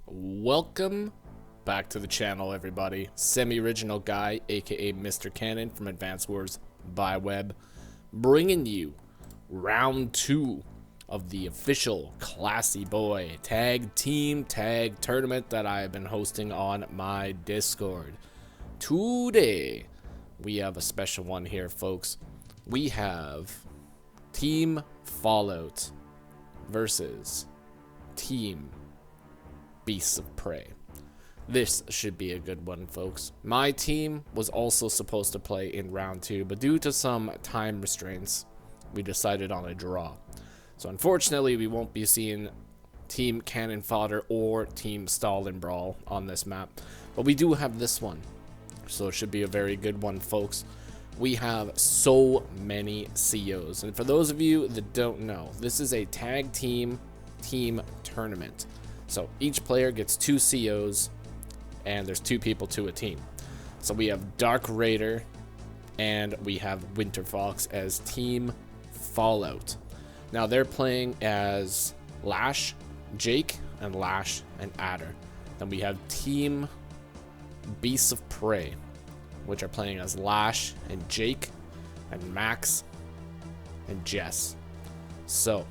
Welcome back to the channel, everybody. Semi-original guy, aka Mr. Cannon from Advanced Wars by Web, bringing you round 2 of the official Classy Boy tag tournament that I have been hosting on my Discord. Today, we have a special one here, folks. We have Team Fallout versus Team Beasts of Prey. This should be a good one, folks. My team was also supposed to play in round 2, but due to some time restraints, we decided on a draw. So unfortunately, we won't be seeing Team Cannon Fodder or Team Stall and Brawl on this map, but we do have this one, so it should be a very good one, folks. We have so many COs, and for those of you that don't know, this is a tag team tournament. So each player gets 2 COs, and there's 2 people to a team. So we have Dark Raider, and we have Winter Fox as Team Fallout. Now they're playing as Lash, Jake, and Lash, and Adder. Then we have Team Beasts of Prey, which are playing as Lash, and Jake, and Max, and Jess. So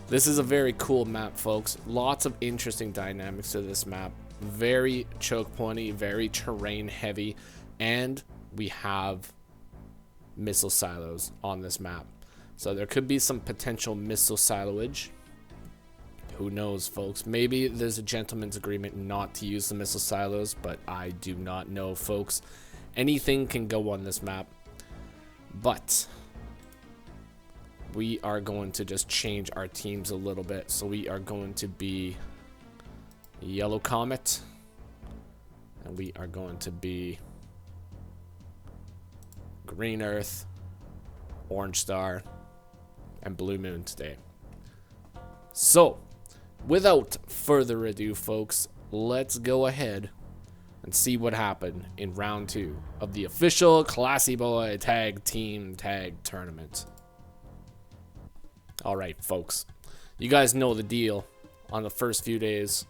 this is a very cool map, folks. Lots of interesting dynamics to this map. Very choke pointy, very terrain heavy, and we have missile silos on this map. So there could be some potential missile siloage. Who knows, folks? Maybe there's a gentleman's agreement not to use the missile silos, but I do not know, folks. Anything can go on this map. But we are going to just change our teams a little bit. So we are going to be Yellow Comet, and we are going to be Green Earth, Orange Star, and Blue Moon today. So without further ado, folks, let's go ahead and see what happened in round 2 of the official Classy Boy tag tournament. Alright, folks, you guys know the deal. On the first few days,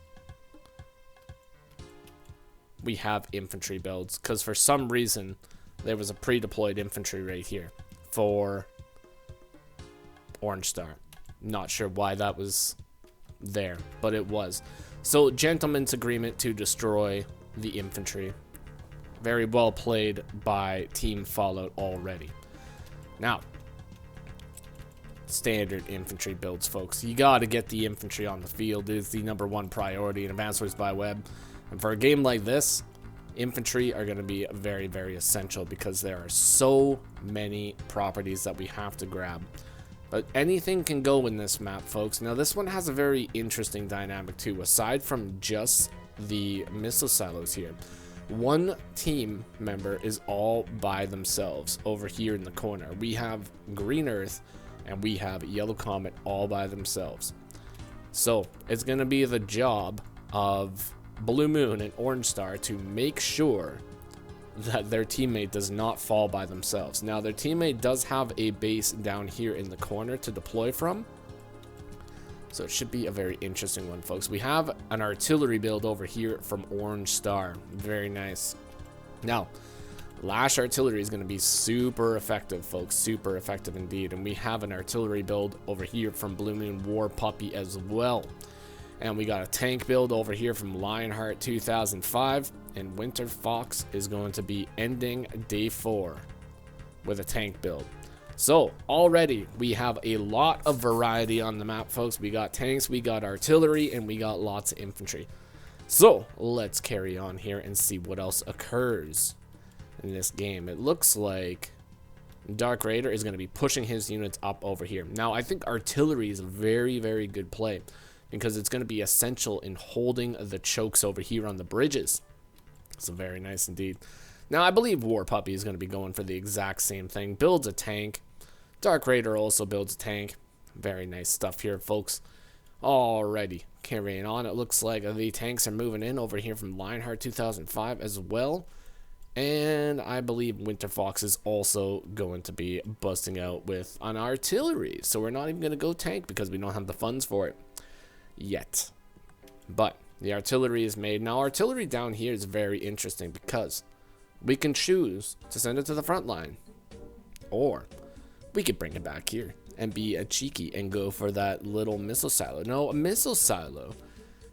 we have infantry builds, because for some reason there was a pre-deployed infantry right here for Orange Star. Not sure why that was there, but it was. So gentleman's agreement to destroy the infantry. Very well played by Team Fallout already. Now, standard infantry builds, folks. You gotta get the infantry on the field. It is the #1 priority in Advanced Wars by Web. And for a game like this, infantry are going to be very, very essential, because there are so many properties that we have to grab. But anything can go in this map, folks. Now this one has a very interesting dynamic too, aside from just the missile silos here. One team member is all by themselves over here in the corner. We have Green Earth and we have Yellow Comet all by themselves. So it's going to be the job of Blue Moon and Orange Star to make sure that their teammate does not fall by themselves. Now their teammate does have a base down here in the corner to deploy from, so it should be a very interesting one, folks. We have an artillery build over here from Orange Star. Very nice. Now Lash artillery is going to be super effective, folks, super effective indeed. And we have an artillery build over here from Blue Moon War Puppy as well. And we got a tank build over here from Lionheart 2005, and Winter Fox is going to be ending day 4 with a tank build. So already we have a lot of variety on the map, folks. We got tanks, we got artillery, and we got lots of infantry. So let's carry on here and see what else occurs in this game. It looks like Dark Raider is going to be pushing his units up over here. Now I think artillery is a very, very good play, because it's going to be essential in holding the chokes over here on the bridges. So very nice indeed. Now I believe War Puppy is going to be going for the exact same thing. Builds a tank. Dark Raider also builds a tank. Very nice stuff here, folks. Alrighty, carrying on. It looks like the tanks are moving in over here from Lionheart 2005 as well. And I believe Winter Fox is also going to be busting out with an artillery. So we're not even going to go tank, because we don't have the funds for it yet. But The artillery is made. Now, artillery down here is very interesting because we can choose to send it to the front line, or we could bring it back here and be a cheeky and go for that little missile silo. No, a missile silo,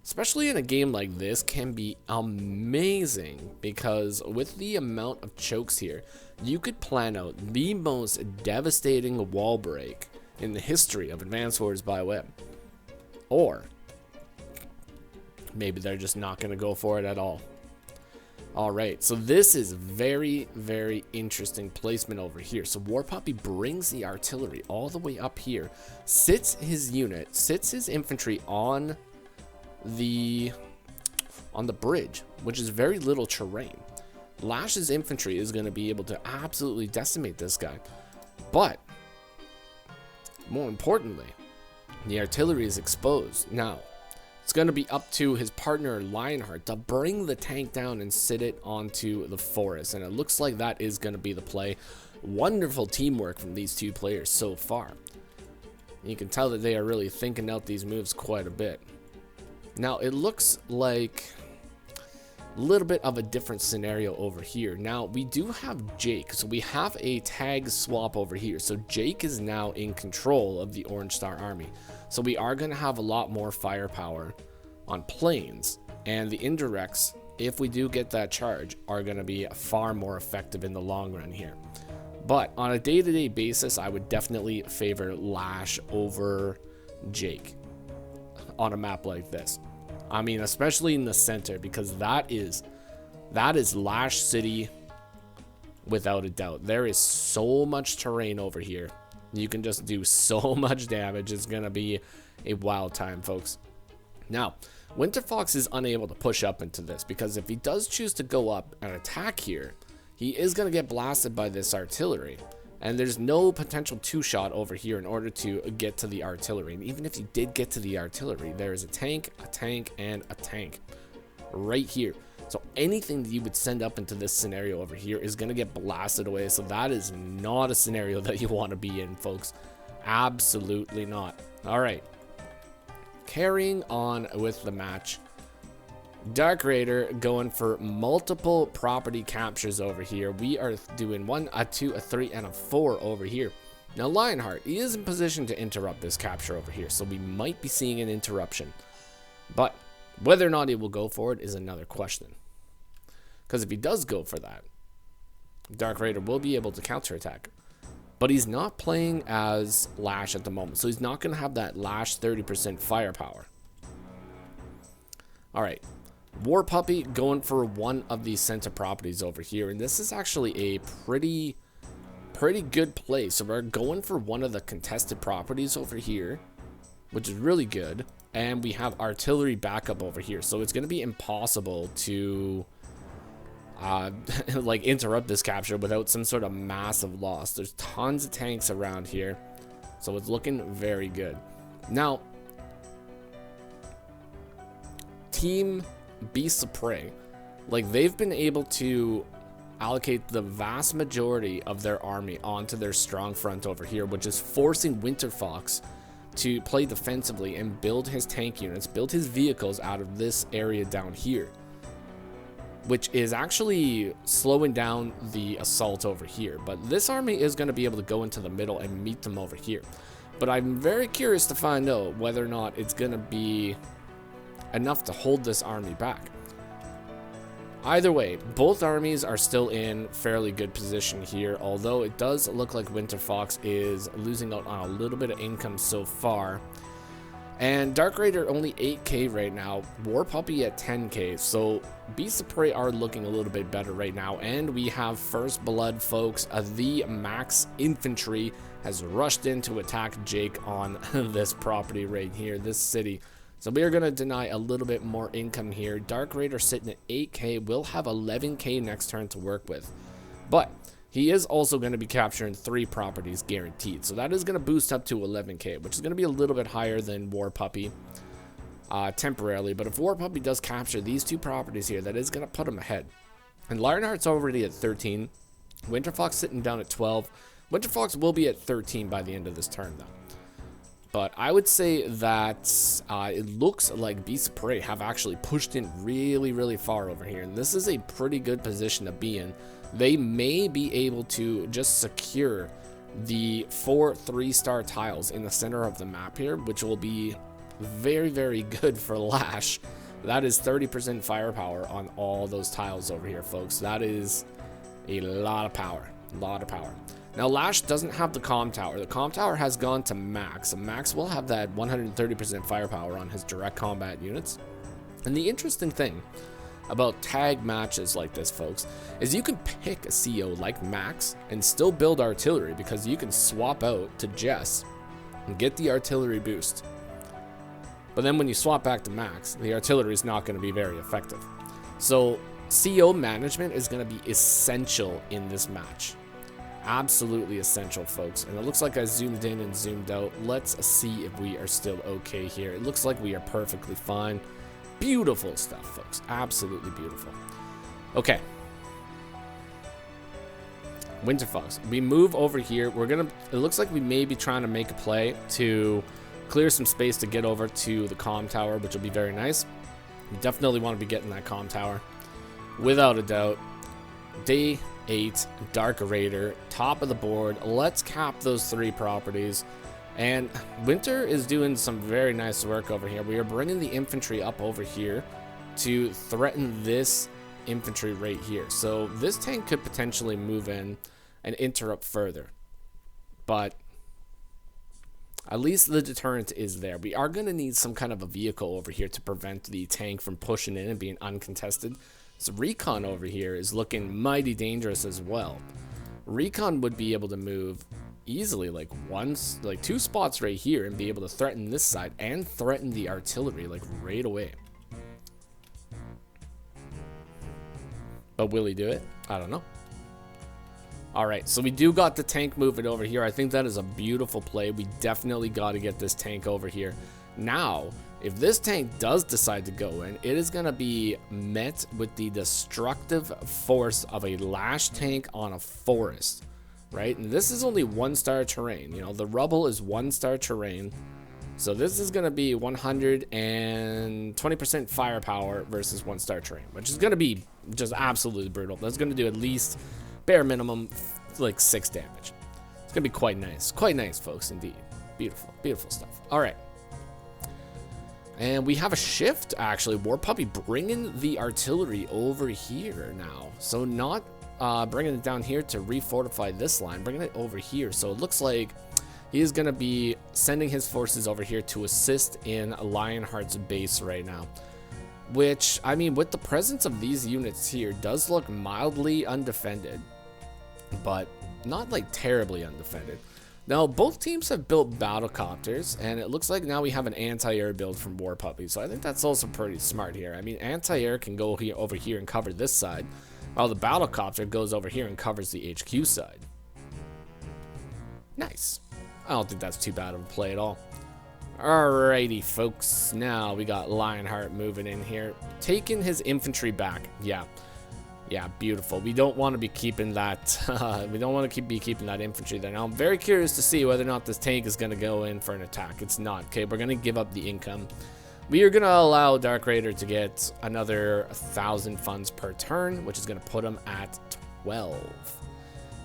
especially in a game like this, can be amazing because with the amount of chokes here, you could plan out the most devastating wall break in the history of Advanced Wars by Web. Or maybe they're just not going to go for it at all. Alright, so this is very, very interesting placement over here. So War Puppy brings the artillery all the way up here, sits his unit, sits his infantry on the bridge, which is very little terrain. Lash's infantry is going to be able to absolutely decimate this guy. But more importantly, the artillery is exposed. Now, it's going to be up to his partner Lionheart to bring the tank down and sit it onto the forest. And it looks like that is going to be the play. Wonderful teamwork from these two players so far. You can tell that they are really thinking out these moves quite a bit. Now, it looks like a little bit of a different scenario over here. Now, we do have Jake. So we have a tag swap over here. So Jake is now in control of the Orange Star Army. So we are going to have a lot more firepower on planes, and the indirects, if we do get that charge, are going to be far more effective in the long run here. But on a day-to-day basis, I would definitely favor Lash over Jake on a map like this. I mean, especially in the center, because that is Lash City without a doubt. There is so much terrain over here. You can just do so much damage. It's going to be a wild time, folks. Now, Winter Fox is unable to push up into this because if he does choose to go up and attack here, he is going to get blasted by this artillery. And there's no potential two-shot over here in order to get to the artillery. And even if you did get to the artillery, there is a tank, and a tank right here. So anything that you would send up into this scenario over here is going to get blasted away. So that is not a scenario that you want to be in, folks. Absolutely not. All right. Carrying on with the match. Dark Raider going for multiple property captures over here. We are doing 1, a 2, a 3, and a 4 over here. Now Lionheart, he is in position to interrupt this capture over here. So we might be seeing an interruption. But whether or not he will go for it is another question. Because if he does go for that, Dark Raider will be able to counterattack. But he's not playing as Lash at the moment. So he's not going to have that Lash 30% firepower. Alright. War Puppy going for one of these center properties over here. And this is actually a pretty good play. So we're going for one of the contested properties over here, which is really good. And we have artillery backup over here. So it's going to be impossible to like interrupt this capture without some sort of massive loss. There's tons of tanks around here. So it's looking very good. Now, Team Beasts of Prey, like they've been able to allocate the vast majority of their army onto their strong front over here, which is forcing Winter Fox to play defensively and build his tank units, build his vehicles out of this area down here, which is actually slowing down the assault over here. But this army is going to be able to go into the middle and meet them over here. But I'm very curious to find out whether or not it's going to be enough to hold this army back. Either way, both armies are still in fairly good position here, although it does look like Winter Fox is losing out on a little bit of income so far. And Dark Raider only 8k right now, War Puppy at 10k, so Beasts of Prey are looking a little bit better right now. And we have First Blood, folks. The Max Infantry has rushed in to attack Jake on this property right here, this city. So we are going to deny a little bit more income here. Dark Raider sitting at 8k, will have 11k next turn to work with. But he is also going to be capturing 3 properties guaranteed. So that is going to boost up to 11k, which is going to be a little bit higher than War Puppy temporarily. But if War Puppy does capture these 2 properties here, that is going to put him ahead. And Lionheart's already at 13. Winter Fox sitting down at 12. Winter Fox will be at 13 by the end of this turn, though. But I would say that it looks like Beasts of Prey have actually pushed in really, really far over here. And this is a pretty good position to be in. They may be able to just secure the 4 3-star tiles in the center of the map here, which will be very, very good for Lash. That is 30% firepower on all those tiles over here, folks. That is a lot of power. A lot of power. Now, Lash doesn't have the comm tower. The comm tower has gone to Max. And Max will have that 130% firepower on his direct combat units. And the interesting thing about tag matches like this, folks, is you can pick a CO like Max and still build artillery, because you can swap out to Jess and get the artillery boost. But then when you swap back to Max, the artillery is not going to be very effective. So CO management is going to be essential in this match. Absolutely essential, folks. And it looks like I zoomed in and zoomed out. Let's see if we are still okay here. It looks like we are perfectly fine. Beautiful stuff, folks. Absolutely beautiful. Okay. Winter Fox. We move over here. It looks like we may be trying to make a play to clear some space to get over to the comm tower, which will be very nice. We definitely want to be getting that comm tower. Without a doubt. Day 8, Dark Raider, top of the board. Let's cap those 3 properties. And Winter is doing some very nice work over here. We are bringing the infantry up over here to threaten this infantry right here. So this tank could potentially move in and interrupt further. But at least the deterrent is there. We are going to need some kind of a vehicle over here to prevent the tank from pushing in and being uncontested. So Recon over here is looking mighty dangerous as well. Recon would be able to move easily like 2 spots right here and be able to threaten this side and threaten the artillery like right away. But will he do it? I don't know. Alright, so we do got the tank moving over here. I think that is a beautiful play. We definitely got to get this tank over here. Now, if this tank does decide to go in, it is going to be met with the destructive force of a Lash tank on a forest, right? And this is only 1-star terrain. You know, the rubble is 1-star terrain. So this is going to be 120% firepower versus 1-star terrain, which is going to be just absolutely brutal. That's going to do at least bare minimum like 6 damage. It's going to be quite nice. Quite nice, folks, indeed. Beautiful, beautiful stuff. All right. And we have a shift, actually. War Puppy bringing the artillery over here now. So not bringing it down here to refortify this line, bringing it over here. So it looks like he is going to be sending his forces over here to assist in Lionheart's base right now. Which, I mean, with the presence of these units here, does look mildly undefended. But not like terribly undefended. Now, both teams have built battlecopters, and it looks like now we have an anti-air build from War Puppy. So I think that's also pretty smart here. I mean, anti-air can go here, over here and cover this side, while the battlecopter goes over here and covers the HQ side. Nice. I don't think that's too bad of a play at all. Alrighty, folks. Now we got Lionheart moving in here, taking his infantry back. Yeah, beautiful. We don't want to be keeping that. We don't want to be keeping that infantry there. Now I'm very curious to see whether or not this tank is going to go in for an attack. It's not. Okay, we're going to give up the income. We are going to allow Dark Raider to get another 1,000 funds per turn, which is going to put him at 12,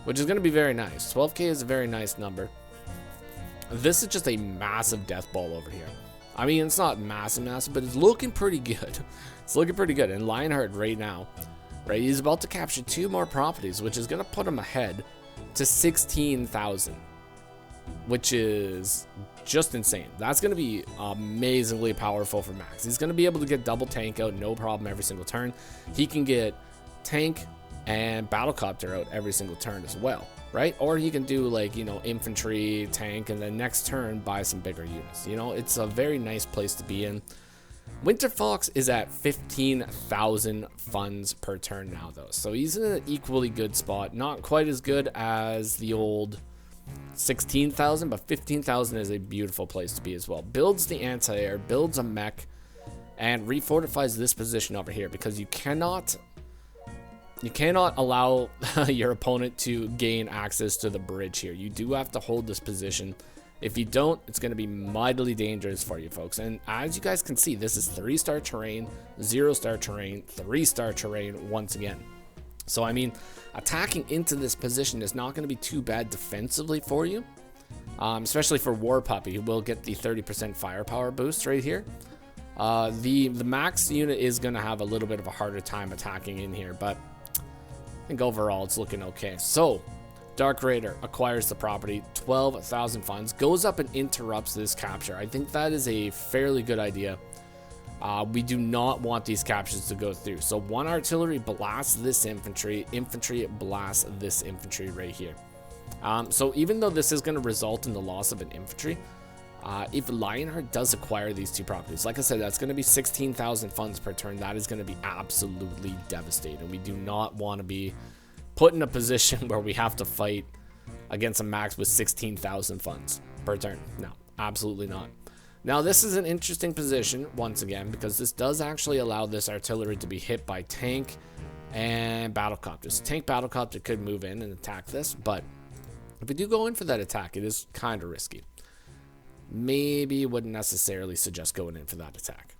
which is going to be very nice. 12k is a very nice number. This is just a massive death ball over here. I mean, it's not massive, but it's looking pretty good. It's looking pretty good. And Lionheart right now, right, he's about to capture 2 more properties, which is going to put him ahead to 16,000, which is just insane. That's going to be amazingly powerful for Max. He's going to be able to get double tank out, no problem, every single turn. He can get tank and battlecopter out every single turn as well, right? Or he can do, like, you know, infantry, tank, and then next turn buy some bigger units. You know, it's a very nice place to be in. Winter Fox is at 15,000 funds per turn now, though. So he's in an equally good spot. Not quite as good as the old 16,000, but 15,000 is a beautiful place to be as well. Builds the anti-air, builds a mech, and refortifies this position over here, because you cannot allow your opponent to gain access to the bridge here. You do have to hold this position If you don't, it's going to be mightily dangerous for you folks. And as you guys can see, this is 3-star terrain, 0-star terrain, 3-star terrain once again. So I mean, attacking into this position is not going to be too bad defensively for you, especially for War Puppy, who will get the 30% firepower boost right here. The max unit is going to have a little bit of a harder time attacking in here, but I think overall it's looking okay. So Dark Raider acquires the property, 12,000 funds, goes up and interrupts this capture. I think that is a fairly good idea. We do not want these captures to go through. So one artillery blasts this infantry, infantry blasts this infantry right here. So even though this is going to result in the loss of an infantry, if Lionheart does acquire these two properties, like I said, that's going to be 16,000 funds per turn. That is going to be absolutely devastating. We do not want to be put in a position where we have to fight against a max with 16,000 funds per turn. No, absolutely not. Now, this is an interesting position, once again, because this does actually allow this artillery to be hit by tank and battlecopters. Tank battlecopter could move in and attack this, but if we do go in for that attack, it is kind of risky. Maybe wouldn't necessarily suggest going in for that attack.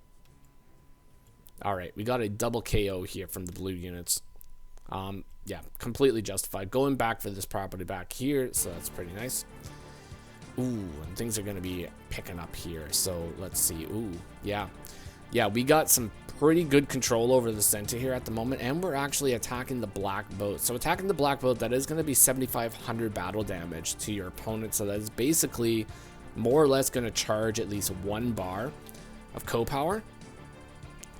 Alright, we got a double KO here from the blue units. Yeah, completely justified. Going back for this property back here, so that's pretty nice. Ooh, and things are going to be picking up here. So let's see. Ooh, yeah. Yeah, we got some pretty good control over the center here at the moment, and we're actually attacking the black boat. So attacking the black boat, that is going to be 7,500 battle damage to your opponent. So that is basically more or less going to charge at least 1 bar of co-power.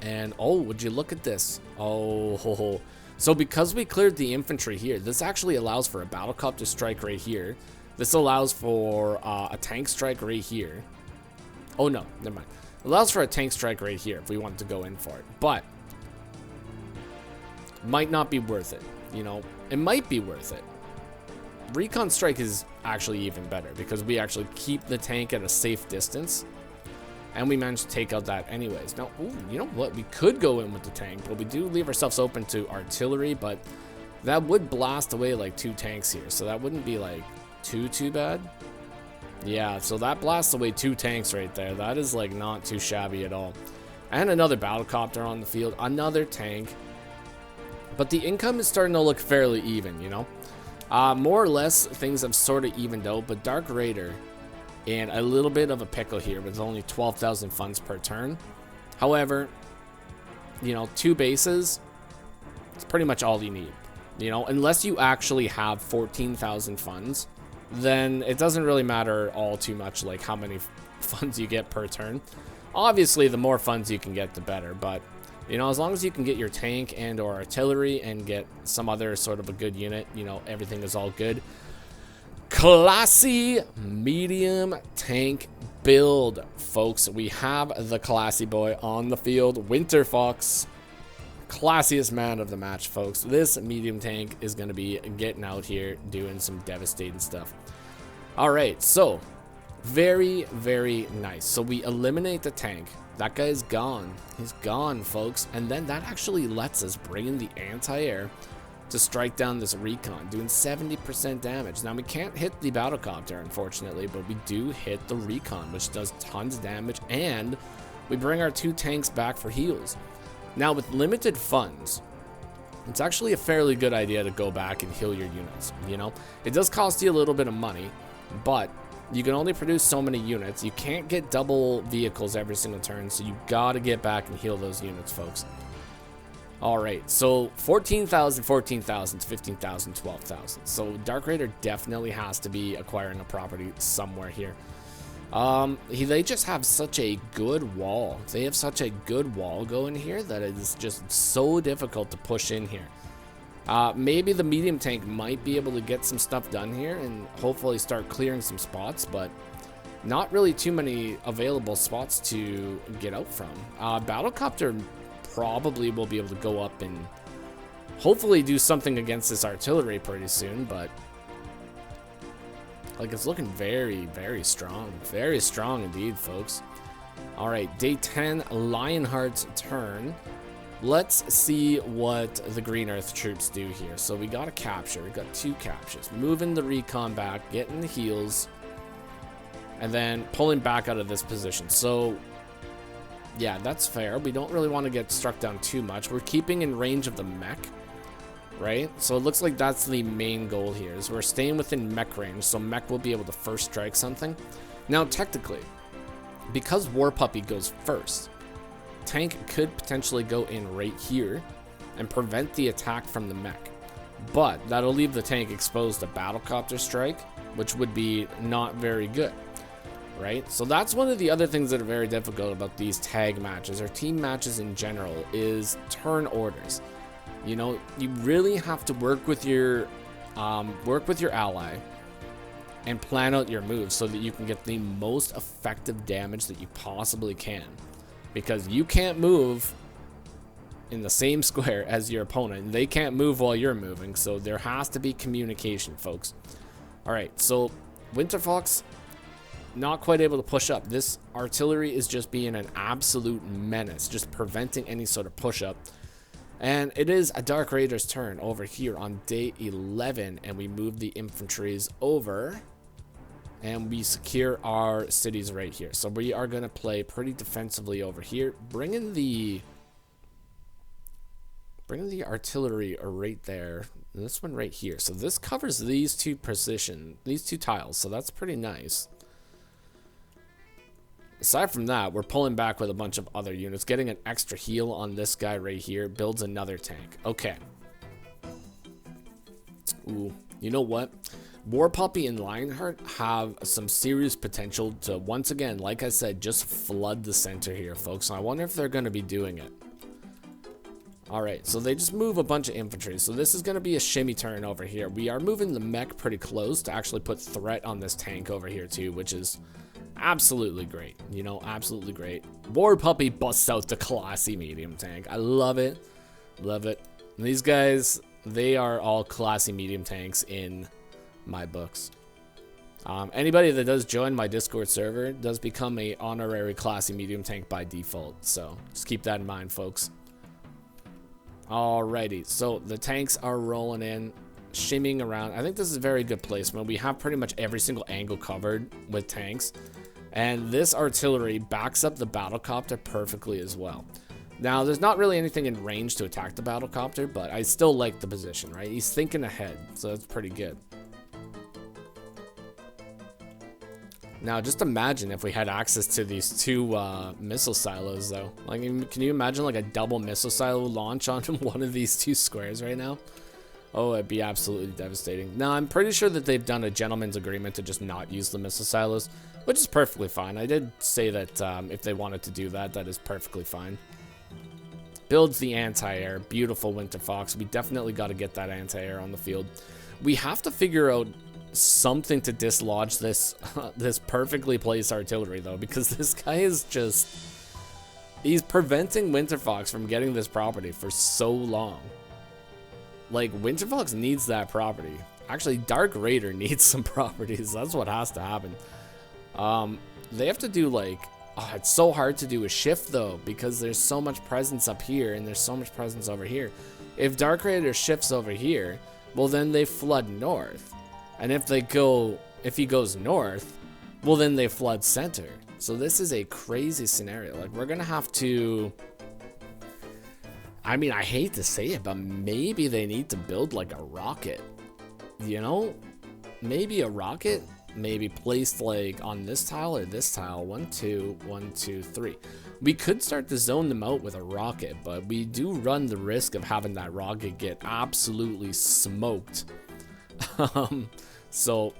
And oh, would you look at this? Oh, ho, ho. So because we cleared the infantry here, this actually allows for a battlecopter strike right here. This allows for a tank strike right here. Oh no, never mind. It allows for a tank strike right here if we wanted to go in for it. But might not be worth it. You know, it might be worth it. Recon strike is actually even better because we actually keep the tank at a safe distance. And we managed to take out that anyways. Now, ooh, you know what? We could go in with the tank, but we do leave ourselves open to artillery. But that would blast away like 2 tanks here. So that wouldn't be like too bad. Yeah, so that blasts away 2 tanks right there. That is like not too shabby at all. And another battlecopter on the field, another tank. But the income is starting to look fairly even, you know. More or less things have sort of evened out, but Dark Raider in a little bit of a pickle here with only 12,000 funds per turn. However, you know, 2 bases, it's pretty much all you need. You know, unless you actually have 14,000 funds, then it doesn't really matter all too much like how many funds you get per turn. Obviously, the more funds you can get, the better, but you know, as long as you can get your tank and or artillery and get some other sort of a good unit, you know, everything is all good. Classy medium tank build, folks. We have the classy boy on the field, Winter Fox. Classiest man of the match, folks. This medium tank is going to be getting out here doing some devastating stuff. All right, so very nice. So we eliminate the tank. That guy's gone. He's gone, folks. And then that actually lets us bring in the anti-air to strike down this recon, doing 70% damage. Now we can't hit the battlecopter, unfortunately, but we do hit the recon, which does tons of damage, and we bring our 2 tanks back for heals. Now, with limited funds, it's actually a fairly good idea to go back and heal your units, you know? It does cost you a little bit of money, but you can only produce so many units. You can't get double vehicles every single turn, so you gotta get back and heal those units, folks. Alright, so 14,000, 14,000, 15,000, 12,000. So Dark Raider definitely has to be acquiring a property somewhere here. They just have such a good wall. They have such a good wall going here that it is just so difficult to push in here. Maybe the medium tank might be able to get some stuff done here and hopefully start clearing some spots, but not really too many available spots to get out from. Battlecopter probably will be able to go up and hopefully do something against this artillery pretty soon, but like, it's looking very strong. Very strong indeed, folks. All right, day 10, Lionheart's turn. Let's see what the Green Earth troops do here. So we got a capture. We got 2 captures. Moving the recon back, getting the heals. and then pulling back out of this position. So yeah, that's fair. We don't really want to get struck down too much. We're keeping in range of the mech, right? So it looks like that's the main goal here, is we're staying within mech range, so mech will be able to first strike something. Now, technically, because War Puppy goes first, tank could potentially go in right here and prevent the attack from the mech. But that'll leave the tank exposed to battlecopter strike, which would be not very good. Right? So that's one of the other things that are very difficult about these tag matches or team matches in general is turn orders. You know, you really have to work with your ally and plan out your moves so that you can get the most effective damage that you possibly can. Because you can't move in the same square as your opponent. They can't move while you're moving, so there has to be communication, folks. Alright, so Winter Fox not quite able to push up. This artillery is just being an absolute menace, just preventing any sort of push up. And it is a Dark Raider's turn over here on day 11, and we move the infantries over and we secure our cities right here. So we are going to play pretty defensively over here, bringing the artillery right there, and this one right here. So this covers these two tiles, so that's pretty nice. Aside from that, we're pulling back with a bunch of other units. Getting an extra heal on this guy right here builds another tank. Okay. Ooh, you know what? War Puppy and Lionheart have some serious potential to, once again, like I said, just flood the center here, folks. I wonder if they're going to be doing it. Alright, so they just move a bunch of infantry. So this is going to be a shimmy turn over here. We are moving the mech pretty close to actually put threat on this tank over here too, which is absolutely great. You know, absolutely great. War Puppy busts out the classy medium tank. I love it. Love it. And these guys, they are all classy medium tanks in my books. Anybody that does join my Discord server does become a honorary classy medium tank by default. So just keep that in mind, folks. Alrighty, so the tanks are rolling in, shimmying around. I think this is a very good placement. We have pretty much every single angle covered with tanks. And this artillery backs up the battlecopter perfectly as well. Now, there's not really anything in range to attack the battlecopter, but I still like the position, right? He's thinking ahead, so that's pretty good. Now, just imagine if we had access to these two missile silos, though. Like, can you imagine, like, a double missile silo launch on one of these two squares right now? Oh, it'd be absolutely devastating. Now, I'm pretty sure that they've done a gentleman's agreement to just not use the missile silos, which is perfectly fine. I did say that if they wanted to do that, that is perfectly fine. Builds the anti-air. Beautiful Winter Fox. We definitely got to get that anti-air on the field. We have to figure out something to dislodge this this perfectly placed artillery, though, because this guy is just, he's preventing Winter Fox from getting this property for so long. Like, Winter Fox needs that property. Actually, Dark Raider needs some properties. That's what has to happen. They have to do, like, oh, it's so hard to do a shift, though, because there's so much presence up here and there's so much presence over here. If Dark Raider shifts over here, well, then they flood north. And if he goes north, well, then they flood center. So this is a crazy scenario. Like, we're gonna have to, I mean, I hate to say it, but maybe they need to build like a rocket, you know? Maybe a rocket, maybe placed like on this tile or this tile. 1, 2, 1, 2, 3. We could start to zone them out with a rocket, but we do run the risk of having that rocket get absolutely smoked. So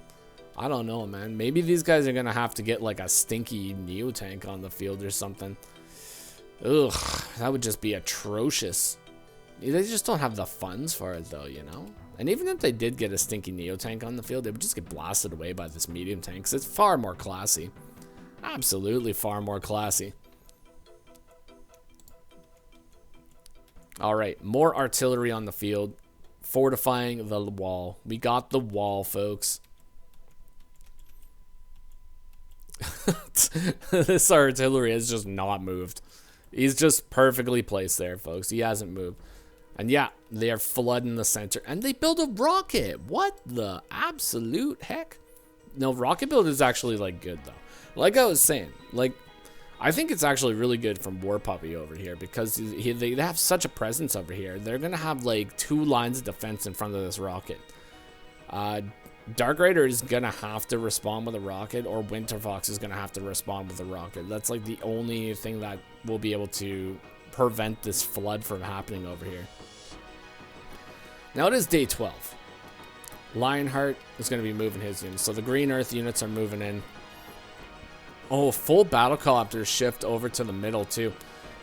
I don't know, man. Maybe these guys are gonna have to get like a stinky Neo tank on the field or something. Ugh, that would just be atrocious. They just don't have the funds for it, though, you know? And even if they did get a stinky Neo tank on the field, they would just get blasted away by this medium tank, because it's far more classy. Absolutely far more classy. Alright, more artillery on the field. Fortifying the wall. We got the wall, folks. This artillery has just not moved. He's just perfectly placed there, folks. He hasn't moved. And yeah, they are flooding the center. And they build a rocket. What the absolute heck? No, rocket build is actually like good though. Like I was saying, like I think it's actually really good from War Puppy over here because they have such a presence over here. They're gonna have like 2 lines of defense in front of this rocket. Dark Raider is gonna have to respond with a rocket, or Winter Fox is gonna have to respond with a rocket. That's like the only thing that will be able to prevent this flood from happening over here. Now it is day 12. Lionheart is going to be moving his units. So the Green Earth units are moving in. Oh, full Battlecopters shift over to the middle too.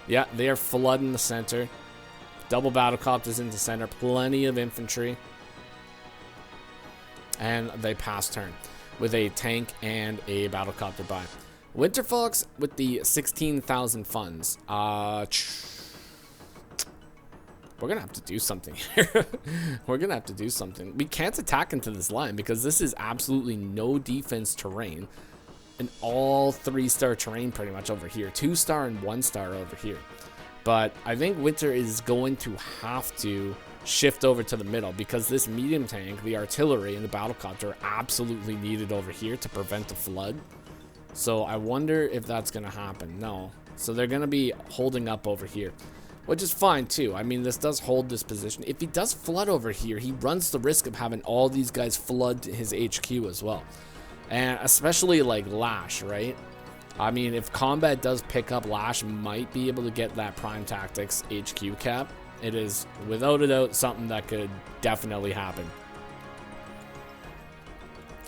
Yeah, they are flooding the center. Double Battlecopters into center. Plenty of infantry. And they pass turn with a tank and a Battlecopter by. Winter Fox with the 16,000 funds. We're going to have to do something here. We're going to have to do something. We can't attack into this line because this is absolutely no defense terrain. And all 3-star terrain pretty much over here. 2-star and 1-star over here. But I think Winter is going to have to shift over to the middle because this medium tank, the artillery, and the Battlecopter are absolutely needed over here to prevent the flood. So I wonder if that's going to happen. No. So they're going to be holding up over here. Which is fine too. I mean, this does hold this position. If he does flood over here, he runs the risk of having all these guys flood his HQ as well. And especially like Lash, right? I mean, if combat does pick up, Lash might be able to get that Prime Tactics HQ cap. It is, without a doubt, something that could definitely happen.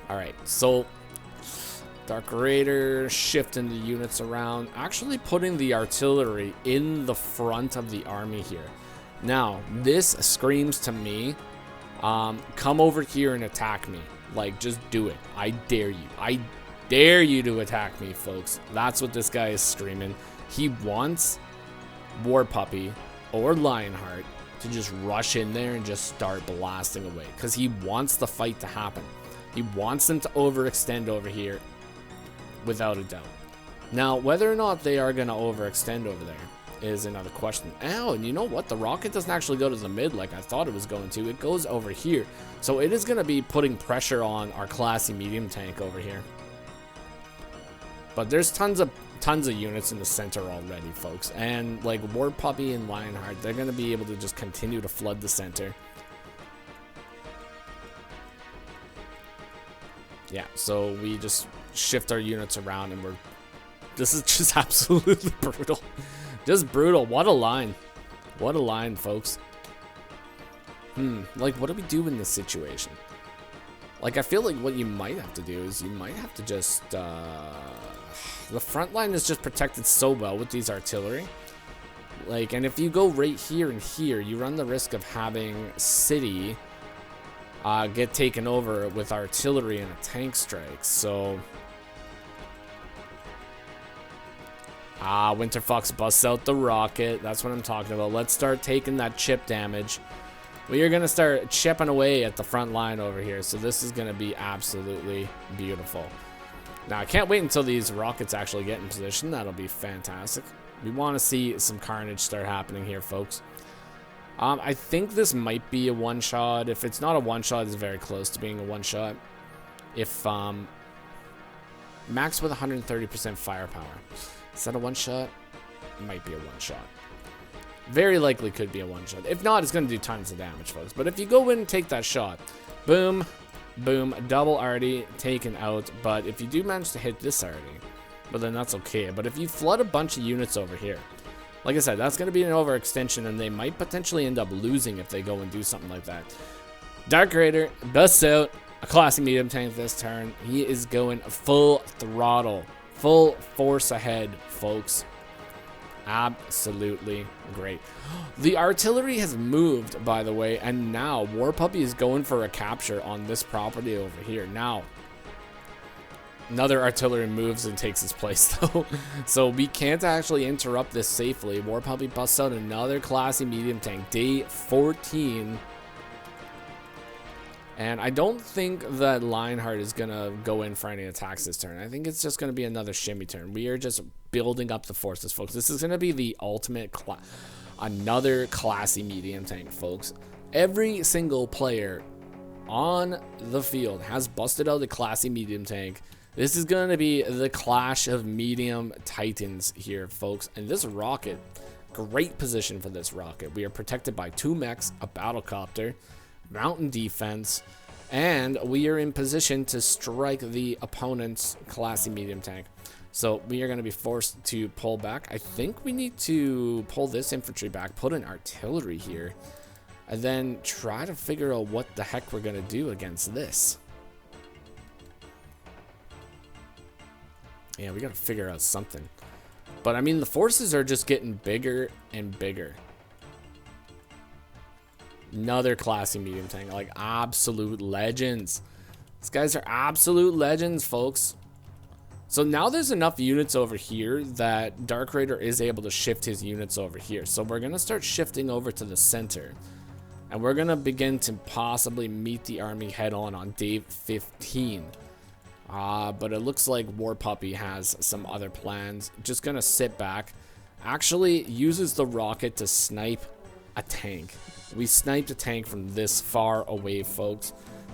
Alright, so Dark Raider shifting the units around, actually putting the artillery in the front of the army here. Now, this screams to me, come over here and attack me. Like, just do it. I dare you. I dare you to attack me, folks. That's what this guy is screaming. He wants War Puppy or Lionheart to just rush in there and just start blasting away. Because he wants the fight to happen. He wants them to overextend over here. Without a doubt. Now, whether or not they are going to overextend over there is another question. Oh, and you know what? The rocket doesn't actually go to the mid like I thought it was going to. It goes over here. So it is going to be putting pressure on our classy medium tank over here. But there's tons of units in the center already, folks. And like War Puppy and Lionheart, they're going to be able to just continue to flood the center. Yeah, so we just shift our units around and this is just absolutely brutal. Just brutal. What a line. What a line, folks. Like, what do we do in this situation? Like, I feel like what you might have to do is you might have to just, the front line is just protected so well with these artillery. Like, and if you go right here and here, you run the risk of having City get taken over with artillery and a tank strike. So Winter Fox busts out the rocket. That's what I'm talking about. Let's start taking that chip damage. We are gonna start chipping away at the front line over here. So this is gonna be absolutely beautiful. Now I can't wait until these rockets actually get in position. That'll be fantastic. We want to see some carnage start happening here, folks. I think this might be a one-shot. If it's not a one-shot, it's very close to being a one-shot. If max with 130% firepower. Is that a one-shot? Might be a one-shot. Very likely could be a one-shot. If not, it's going to do tons of damage, folks. But if you go in and take that shot, boom, boom, double already taken out. But if you do manage to hit this already, well, then that's okay. But if you flood a bunch of units over here, like I said, that's going to be an overextension, and they might potentially end up losing if they go and do something like that. Dark Raider busts out a classic medium tank this turn. He is going full throttle, full force ahead, folks. Absolutely great. The artillery has moved, by the way, and now War Puppy is going for a capture on this property over here. Now, another artillery moves and takes its place, though. So we can't actually interrupt this safely. War Puppy busts out another classy medium tank. Day 14. And I don't think that Lionheart is going to go in for any attacks this turn. I think it's just going to be another shimmy turn. We are just building up the forces, folks. This is going to be the ultimate, another classy medium tank, folks. Every single player on the field has busted out the classy medium tank. This is going to be the clash of medium titans here, folks. And this rocket, great position for this rocket. We are protected by 2 mechs, a battlecopter, mountain defense, and we are in position to strike the opponent's classy medium tank. So we are going to be forced to pull back. I think we need to pull this infantry back, put an artillery here, and then try to figure out what the heck we're going to do against this. Yeah, we got to figure out something. But I mean, the forces are just getting bigger and bigger. Another classy medium tank, like absolute legends. These guys are absolute legends, folks. So now there's enough units over here that Dark Raider is able to shift his units over here. So we're going to start shifting over to the center. And we're going to begin to possibly meet the army head on day 15. But it looks like War Puppy has some other plans. Just going to sit back. Actually uses the rocket to snipe a tank. We sniped a tank from this far away, folks.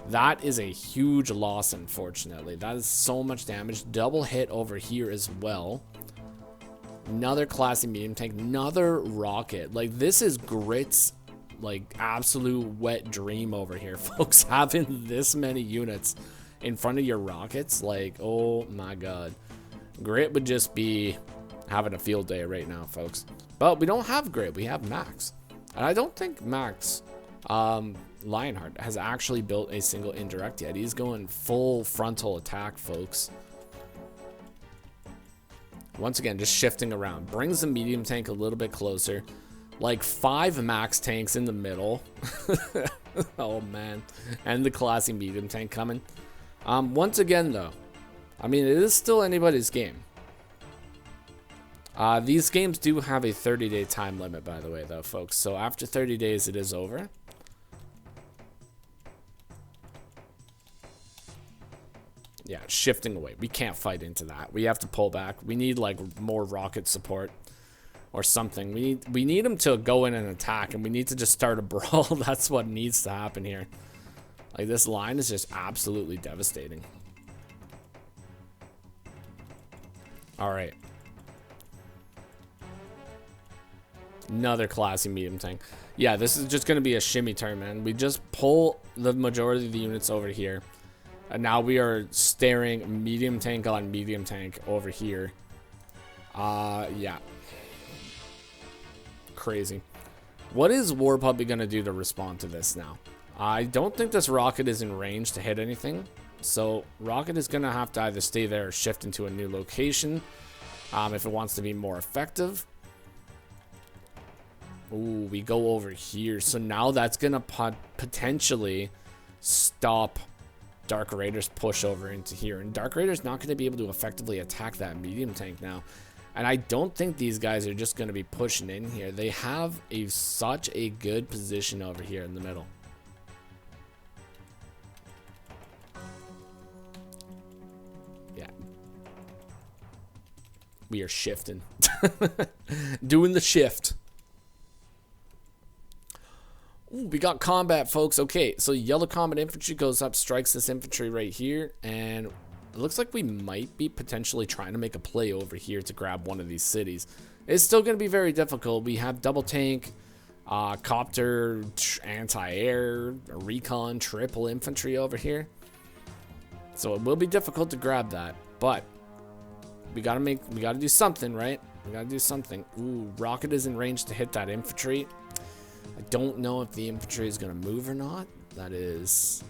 That is a huge loss, unfortunately. That is so much damage. Double hit over here as well. Another classy medium tank. Another rocket. Like, this is Grit's, like, absolute wet dream over here, folks. Having this many units in front of your rockets. Like, oh my god. Grit would just be having a field day right now, folks. But we don't have Grit. We have Max. And I don't think Max... Lionheart has actually built a single indirect yet. He's going full frontal attack, folks. Once again, just shifting around. Brings the medium tank a little bit closer. Like 5 max tanks in the middle. Oh, man. And the classy medium tank coming. Once again, though, I mean, it is still anybody's game. These games do have a 30-day time limit, by the way, though, folks. So after 30 days, it is over. Yeah, shifting away. We can't fight into that. We have to pull back. We need, like, more rocket support or something. We need them to go in and attack, and we need to just start a brawl. That's what needs to happen here. Like, this line is just absolutely devastating. All right. Another classy medium tank. Yeah, this is just going to be a shimmy turn, man. We just pull the majority of the units over here. And now we are staring medium tank on medium tank over here. Yeah. Crazy. What is War Puppy going to do to respond to this now? I don't think this rocket is in range to hit anything. So rocket is going to have to either stay there or shift into a new location. If it wants to be more effective. Ooh, we go over here. So now that's going to potentially stop Dark Raider's push over into here. And Dark Raider's not going to be able to effectively attack that medium tank now. And I don't think these guys are just going to be pushing in here. They have such a good position over here in the middle. Yeah. We are shifting. Doing the shift. Ooh, we got combat, folks. Okay, so yellow combat infantry goes up, strikes this infantry right here, and it looks like we might be potentially trying to make a play over here to grab one of these cities. It's still going to be very difficult. We have double tank, copter, anti-air, recon, triple infantry over here. So it will be difficult to grab that, but we gotta do something, right? We gotta do something. Ooh, rocket is in range to hit that infantry. I don't know if the infantry is going to move or not. That is...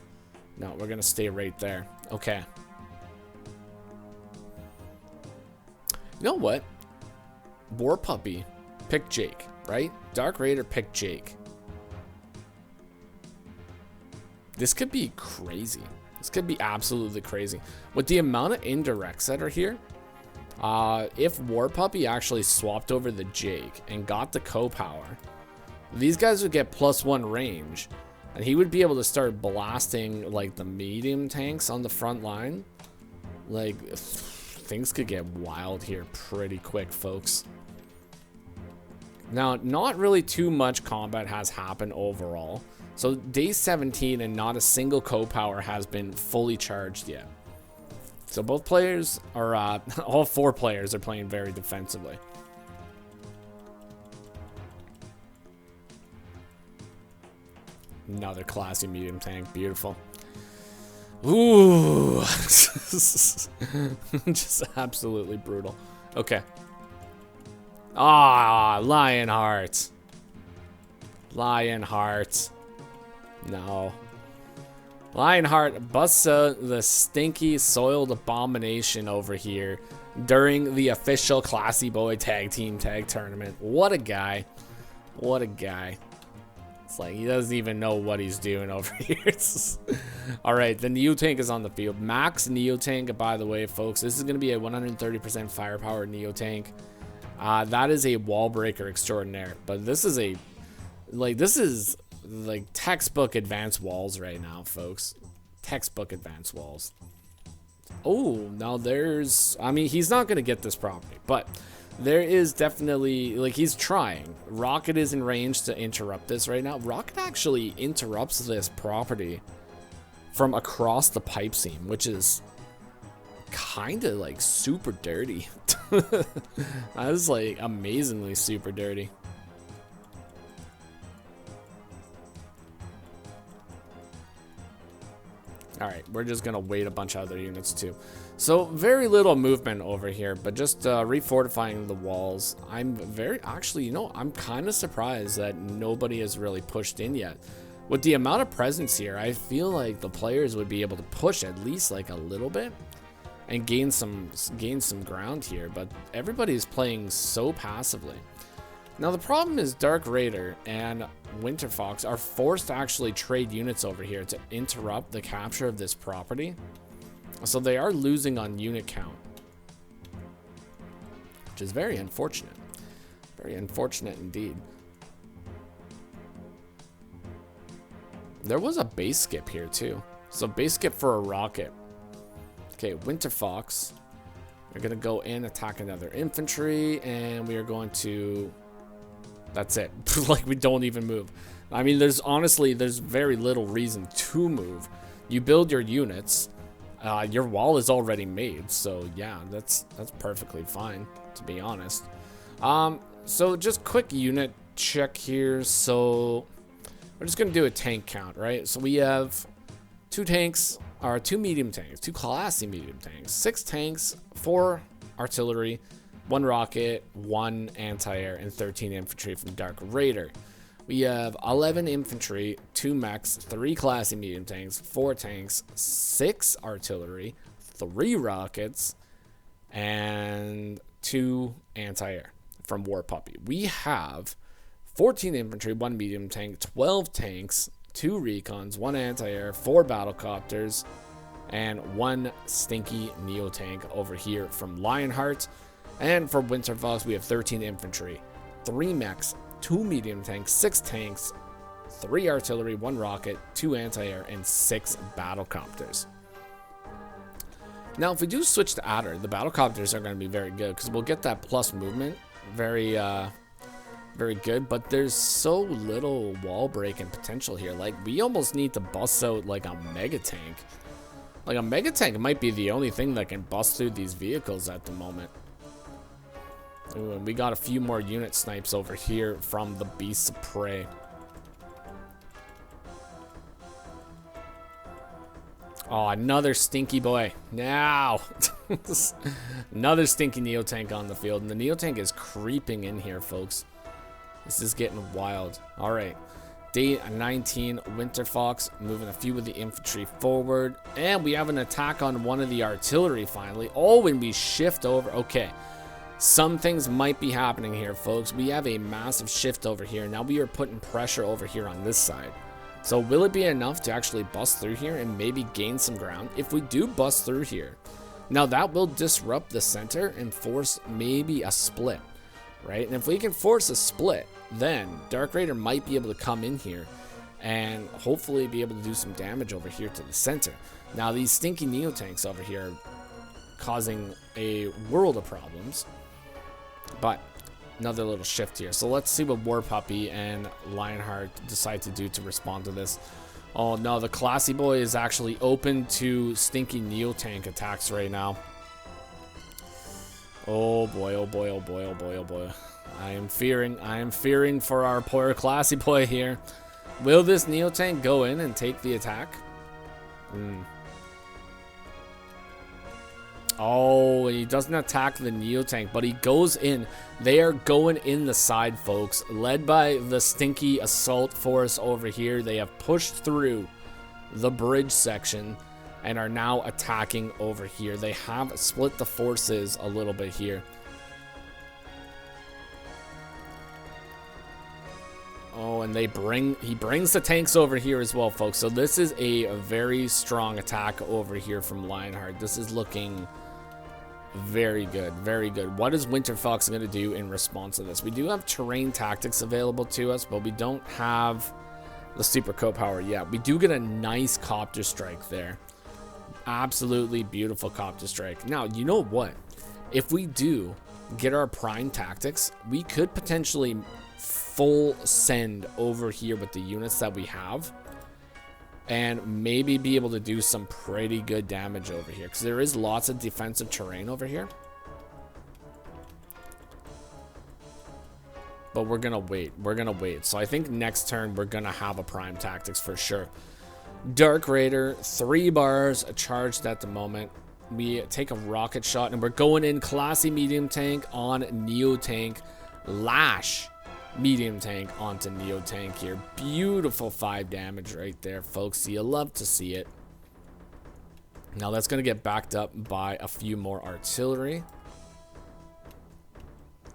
No, we're going to stay right there. Okay. You know what? War Puppy picked Jake, right? Dark Raider picked Jake. This could be crazy. This could be absolutely crazy. With the amount of indirects that are here, if War Puppy actually swapped over the Jake and got the co-power... These guys would get +1 range, and he would be able to start blasting, like, the medium tanks on the front line. Like, things could get wild here pretty quick, folks. Now, not really too much combat has happened overall. So day 17 and not a single co-power has been fully charged yet. So both players are, all 4 players are playing very defensively. Another classy medium tank, beautiful. Ooh, just absolutely brutal. Okay. Ah, Lionheart. Lionheart. No. Lionheart busts out the stinky soiled abomination over here during the official Classy Boy Tag Team Tag Tournament. What a guy. What a guy. It's like he doesn't even know what he's doing over here. Alright, the Neo Tank is on the field. Max Neo Tank, by the way, folks. This is going to be a 130% firepower Neo Tank. That is a wall breaker extraordinaire. But this is a... this is like textbook advanced walls right now, folks. Textbook advanced walls. Oh, now there's... I mean, he's not going to get this property, but... there is definitely, like, he's trying. Rocket is in range to interrupt this right now. Rocket actually interrupts this property from across the pipe seam, which is kind of, like, super dirty. That is, like, amazingly super dirty. Alright, we're just going to wait a bunch of other units, too. So, very little movement over here, but just refortifying the walls. I'm very, actually, you know, I'm kind of surprised that nobody has really pushed in yet. With the amount of presence here, I feel like the players would be able to push at least like a little bit and gain some ground here, but everybody's playing so passively. Now, the problem is Dark Raider and Winter Fox are forced to actually trade units over here to interrupt the capture of this property. So they are losing on unit count, which is very unfortunate. Very unfortunate indeed. There was a base skip here too. So base skip for a rocket. Okay, Winter Fox. We're going to go in, attack another infantry, and we are going to... That's it. Like, we don't even move. I mean, there's very little reason to move. You build your units. Your wall is already made, so yeah, that's perfectly fine, to be honest. So just quick unit check here. So we're just gonna do a tank count, right? So we have 2 tanks, or 2 medium tanks, 2 classy medium tanks, 6 tanks, 4 artillery, 1 rocket, 1 anti-air, and 13 infantry from Dark Raider. We have 11 infantry, 2 mechs, 3 classy medium tanks, 4 tanks, 6 artillery, 3 rockets, and 2 anti-air from War Puppy. We have 14 infantry, 1 medium tank, 12 tanks, 2 recons, 1 anti-air, 4 battlecopters, and 1 stinky Neo tank over here from Lionheart. And for Winter Fox, we have 13 infantry, 3 mechs, 2 medium tanks, 6 tanks, 3 artillery, 1 rocket, 2 anti-air, and 6 battlecopters. Now, if we do switch to Adder, the battlecopters are going to be very good because we'll get that plus movement, very good. But there's so little wall breaking potential here. Like, we almost need to bust out like a mega tank. Like, a mega tank might be the only thing that can bust through these vehicles at the moment. Ooh, and we got a few more unit snipes over here from the Beasts of Prey. Oh, another stinky boy. Now. Another stinky Neo tank on the field. And the Neo tank is creeping in here, folks. This is getting wild. Alright. Day 19, Winter Fox moving a few of the infantry forward. And we have an attack on one of the artillery finally. Oh, when we shift over. Okay. Some things might be happening here, folks. We have a massive shift over here. Now we are putting pressure over here on this side. So will it be enough to actually bust through here and maybe gain some ground? If we do bust through here, now that will disrupt the center and force maybe a split, right? And if we can force a split, then Dark Raider might be able to come in here and hopefully be able to do some damage over here to the center. Now these stinky Neo tanks over here are causing a world of problems. But another little shift here. So let's see what War Puppy and Lionheart decide to do to respond to this. Oh no, the Classy Boy is actually open to stinky Neo Tank attacks right now. Oh boy, oh boy, oh boy, oh boy, oh boy. I am fearing for our poor Classy Boy here. Will this Neo Tank go in and take the attack? Oh, he doesn't attack the Neo Tank, but he goes in. They are going in the side, folks. Led by the stinky assault force over here. They have pushed through the bridge section and are now attacking over here. They have split the forces a little bit here. Oh, and he brings the tanks over here as well, folks. So this is a very strong attack over here from Lionheart. This is looking very good, very good. What is Winter Fox going to do in response to this? We do have terrain tactics available to us, but we don't have the super co-power yet. We do get a nice copter strike there. Absolutely beautiful copter strike. Now, you know what? If we do get our prime tactics, we could potentially full send over here with the units that we have and maybe be able to do some pretty good damage over here because there is lots of defensive terrain over here. But we're gonna wait. So I think next turn we're gonna have a prime tactics for sure. Dark Raider, 3 bars charged at the moment. We take a rocket shot and we're going in Classy medium tank on Neo Tank. Lash medium tank onto Neo Tank here. Beautiful 5 damage right there, folks. You love to see it. Now that's going to get backed up by a few more artillery.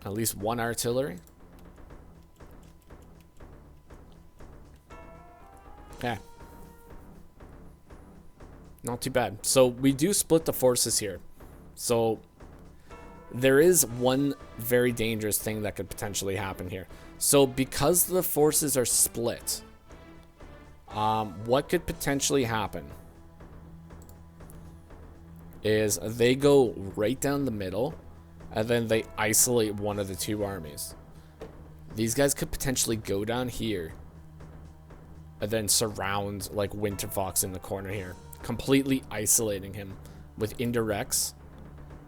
At least 1 artillery. Okay. Not too bad. So we do split the forces here. So there is one very dangerous thing that could potentially happen here. So because the forces are split, what could potentially happen is they go right down the middle and then they isolate one of the 2 armies. These guys could potentially go down here and then surround like Winter Fox in the corner here, completely isolating him with indirects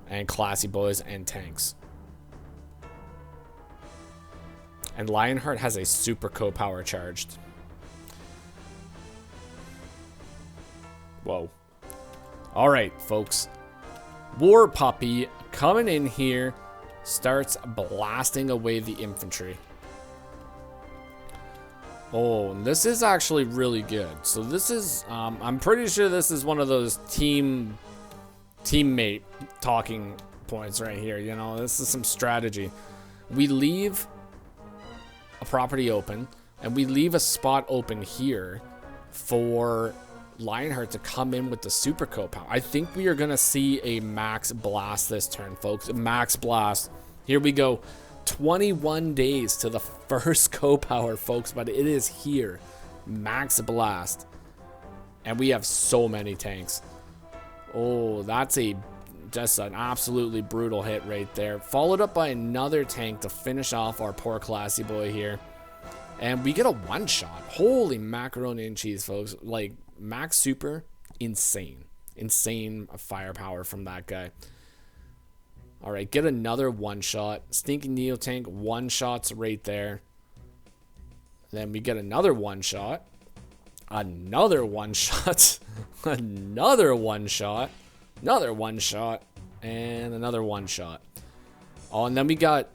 and Classy Boys and tanks. And Lionheart has a super co-power charged. Whoa. Alright, folks. War Puppy coming in here starts blasting away the infantry. Oh, and this is actually really good. So this is, I'm pretty sure this is one of those teammate talking points right here. You know, this is some strategy. We leave a property open and we leave a spot open here for Lionheart to come in with the super co-power. I think we are going to see a max blast this turn, folks. Max blast. Here we go. 21 days to the first co-power, folks, but it is here. Max blast. And we have so many tanks. Oh, that's just an absolutely brutal hit right there. Followed up by another tank to finish off our poor Classy Boy here. And we get a one-shot. Holy macaroni and cheese, folks. Like, max super, insane. Insane firepower from that guy. All right, get another one-shot. Stinky Neo Tank, one-shots right there. Then we get another one-shot. Another one-shot. Another one-shot. Another one-shot. And another one-shot. Oh, and then we got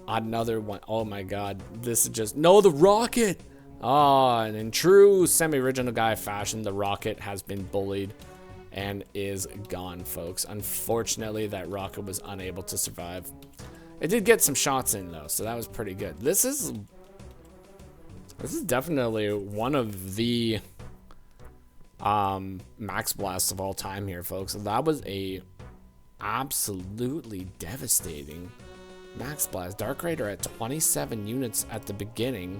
another one. Oh, my God. This is just... No, the rocket! Oh, and in true semi-original guy fashion, the rocket has been bullied and is gone, folks. Unfortunately, that rocket was unable to survive. It did get some shots in, though, so that was pretty good. This is definitely one of the max blasts of all time here, folks. That was a absolutely devastating max blast. Dark Raider at 27 units at the beginning.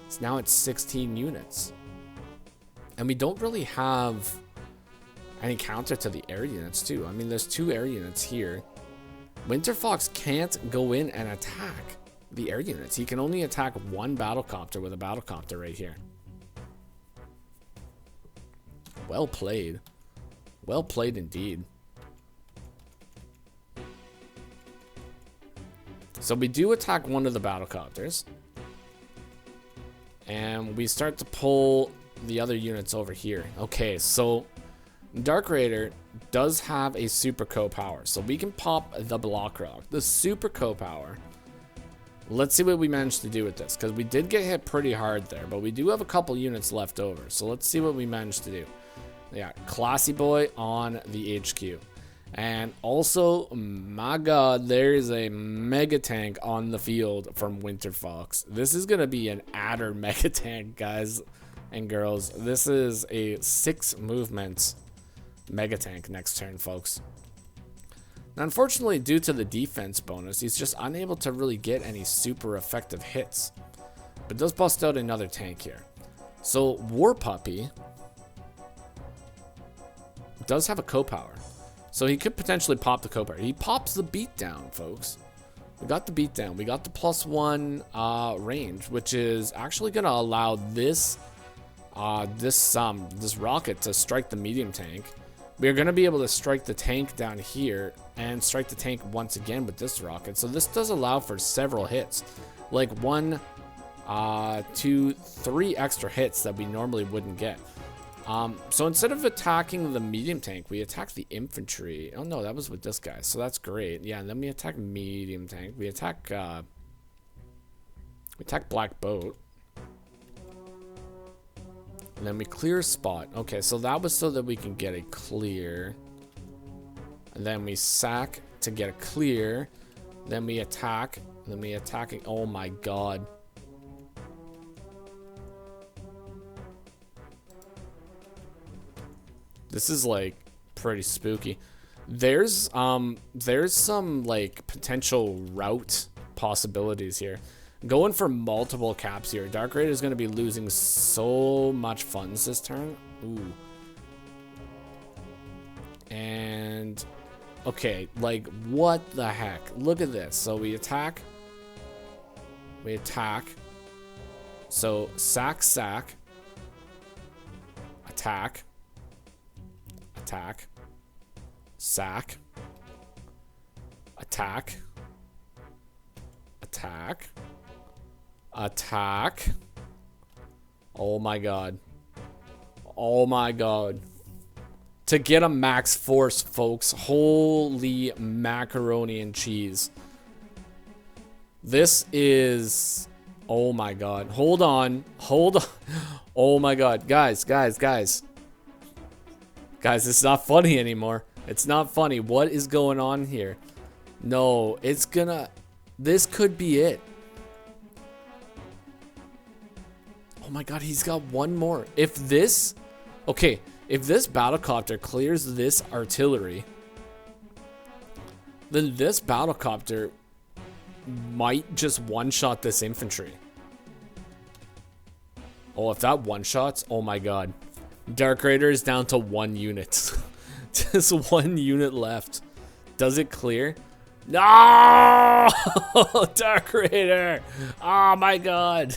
It's now at 16 units. And we don't really have any counter to the air units, too. I mean, there's 2 air units here. Winter Fox can't go in and attack the air units. He can only attack one battlecopter with a battlecopter right here. Well played. Well played indeed. So we do attack one of the battlecopters. And we start to pull the other units over here. Okay, so Dark Raider does have a super co-power. So we can pop the block rock. The super co-power. Let's see what we managed to do with this. Because we did get hit pretty hard there. But we do have a couple units left over. So let's see what we managed to do. Yeah, Classy Boy on the HQ. And also, my god, there is a mega tank on the field from Winter Fox. This is going to be an adder mega tank, guys and girls. This is a 6 movement mega tank next turn, folks. Now, unfortunately, due to the defense bonus, he's just unable to really get any super effective hits. But does bust out another tank here. So, War Puppy does have a co-power. So he could potentially pop the co-power. He pops the beatdown, folks. We got the beatdown. We got the +1 range, which is actually going to allow this this rocket to strike the medium tank. We're going to be able to strike the tank down here and strike the tank once again with this rocket. So this does allow for several hits, like 1, 2, 3 extra hits that we normally wouldn't get. So instead of attacking the medium tank, we attack the infantry. Oh no, that was with this guy, so that's great. Yeah, and then we attack medium tank. We attack Black Boat. And then we clear a spot. Okay, so that was so that we can get a clear. And then we sack to get a clear. Then we attack. Then we attack. Oh my god. This is like pretty spooky. There's some like potential route possibilities here. Going for multiple caps here. Dark Raider is going to be losing so much funds this turn. Ooh. And okay, like what the heck? Look at this. So we attack. We attack. So sack. Attack. Attack, sack, attack, attack, attack. Oh my god. Oh my god. To get a max force, folks. Holy macaroni and cheese. This is... Oh my god. Hold on. Hold on. Oh my god. Guys. Guys, it's not funny anymore. It's not funny. What is going on here? No, it's gonna... This could be it. Oh my god, he's got one more. If this... Okay, if this battlecopter clears this artillery, then this battlecopter might just one-shot this infantry. Oh, if that one-shots... Oh my god. Dark Raider is down to 1 unit. Just 1 unit left. Does it clear? No! Dark Raider! Oh my god.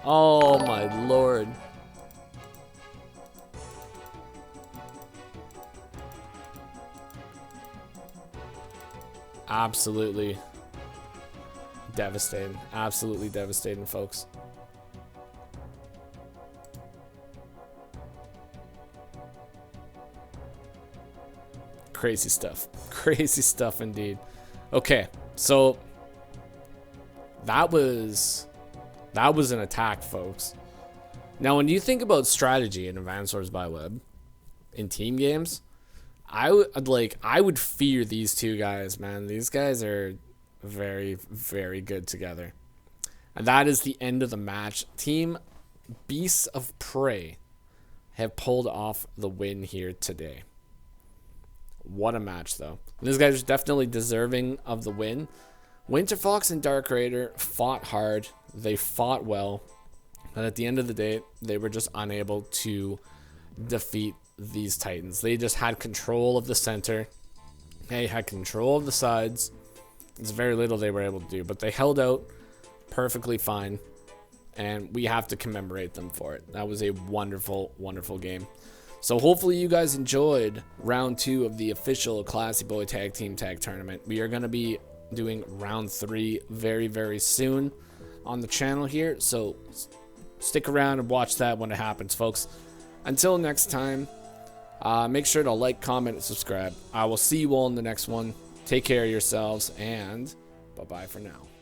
Oh my lord. Absolutely devastating. Absolutely devastating, folks. Crazy stuff. Crazy stuff indeed. Okay, so that was an attack, folks. Now, when you think about strategy in Advanced Wars by Web in team games, I would fear these two guys, man. These guys are very, very good together. And that is the end of the match. Team Beasts of Prey have pulled off the win here today. What a match, though. These guys are definitely deserving of the win. Winter Fox and Dark Raider fought hard. They fought well. But at the end of the day, they were just unable to defeat these Titans. They just had control of the center. They had control of the sides. It's very little they were able to do, but they held out perfectly fine, and we have to commemorate them for it. That was a wonderful, wonderful game. So hopefully you guys enjoyed round 2 of the official Classy Boy Tag Team Tag Tournament. We are going to be doing round 3 very, very soon on the channel here, so stick around and watch that when it happens, folks. Until next time, make sure to like, comment, and subscribe. I will see you all in the next one. Take care of yourselves, and bye-bye for now.